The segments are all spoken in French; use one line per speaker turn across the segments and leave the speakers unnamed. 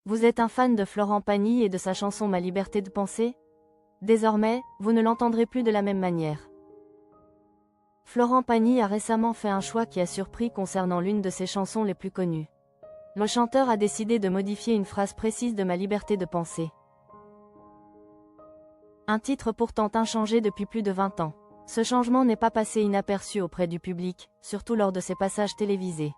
Vous êtes un fan de Florent Pagny et de sa chanson Ma liberté de penser? Désormais, vous ne l'entendrez plus de la même manière. Florent Pagny a récemment fait un choix qui a surpris concernant l'une de ses chansons les plus connues. Le chanteur a décidé de modifier une phrase précise de Ma liberté de penser. Un titre pourtant inchangé depuis plus de 20 ans. Ce changement n'est pas passé inaperçu auprès du public, surtout lors de ses passages télévisés.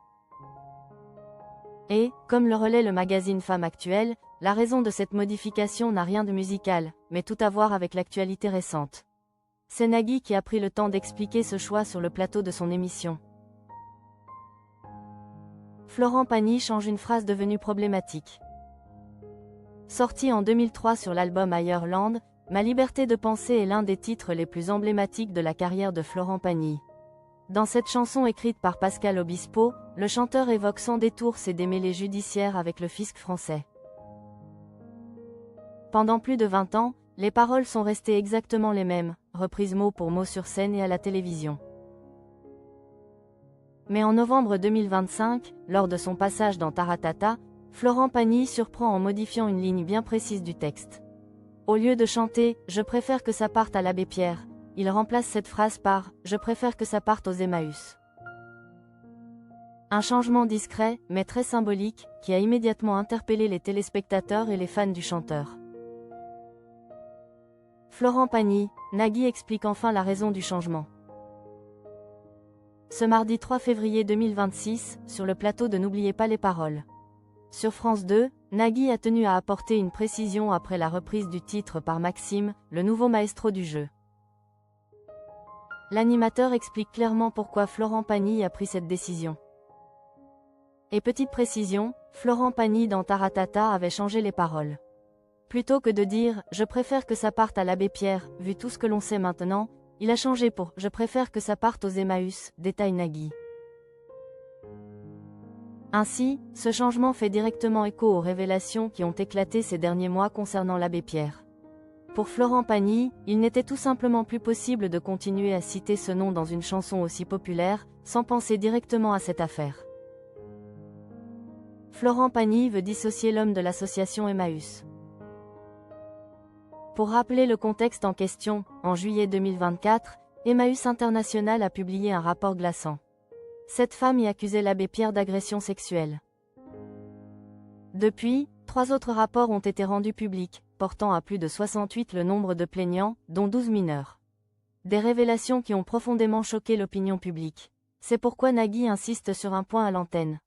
Et, comme le relaie le magazine Femme Actuelle, la raison de cette modification n'a rien de musical, mais tout à voir avec l'actualité récente. C'est Nagui qui a pris le temps d'expliquer ce choix sur le plateau de son émission. Florent Pagny change une phrase devenue problématique. Sorti en 2003 sur l'album Ireland, Ma liberté de penser est l'un des titres les plus emblématiques de la carrière de Florent Pagny. Dans cette chanson écrite par Pascal Obispo, le chanteur évoque sans détour ses démêlés judiciaires avec le fisc français. Pendant plus de 20 ans, les paroles sont restées exactement les mêmes, reprises mot pour mot sur scène et à la télévision. Mais en novembre 2025, lors de son passage dans Taratata, Florent Pagny surprend en modifiant une ligne bien précise du texte. Au lieu de chanter « Je préfère que ça parte à l'abbé Pierre », il remplace cette phrase par « Je préfère que ça parte aux Emmaüs ». Un changement discret, mais très symbolique, qui a immédiatement interpellé les téléspectateurs et les fans du chanteur. Florent Pagny, Nagui explique enfin la raison du changement. Ce mardi 3 février 2026, sur le plateau de N'oubliez pas les paroles. Sur France 2, Nagui a tenu à apporter une précision après la reprise du titre par Maxime, le nouveau maestro du jeu. L'animateur explique clairement pourquoi Florent Pagny a pris cette décision. Et petite précision, Florent Pagny dans Taratata avait changé les paroles. Plutôt que de dire « Je préfère que ça parte à l'abbé Pierre », vu tout ce que l'on sait maintenant, il a changé pour « Je préfère que ça parte aux Emmaüs », détaille Nagui. Ainsi, ce changement fait directement écho aux révélations qui ont éclaté ces derniers mois concernant l'abbé Pierre. Pour Florent Pagny, il n'était tout simplement plus possible de continuer à citer ce nom dans une chanson aussi populaire, sans penser directement à cette affaire. Florent Pagny veut dissocier l'homme de l'association Emmaüs. Pour rappeler le contexte en question, en juillet 2024, Emmaüs International a publié un rapport glaçant. Cette femme y accusait l'abbé Pierre d'agression sexuelle. Depuis, 3 autres rapports ont été rendus publics, portant à plus de 68 le nombre de plaignants, dont 12 mineurs. Des révélations qui ont profondément choqué l'opinion publique. C'est pourquoi Nagui insiste sur un point à l'antenne.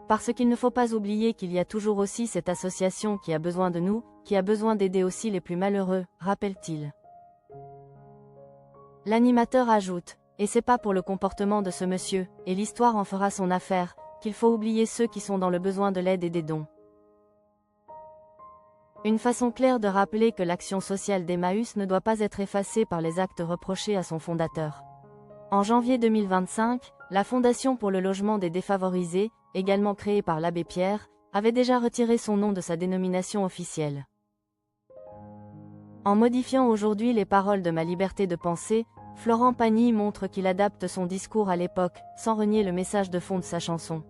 Parce qu'il ne faut pas oublier qu'il y a toujours aussi cette association qui a besoin de nous, qui a besoin d'aider aussi les plus malheureux, rappelle-t-il. L'animateur ajoute, et c'est pas pour le comportement de ce monsieur, et l'histoire en fera son affaire, qu'il faut oublier ceux qui sont dans le besoin de l'aide et des dons. Une façon claire de rappeler que l'action sociale d'Emmaüs ne doit pas être effacée par les actes reprochés à son fondateur. En janvier 2025, la Fondation pour le logement des défavorisés, également créée par l'abbé Pierre, avait déjà retiré son nom de sa dénomination officielle. En modifiant aujourd'hui les paroles de Ma liberté de penser, Florent Pagny montre qu'il adapte son discours à l'époque, sans renier le message de fond de sa chanson.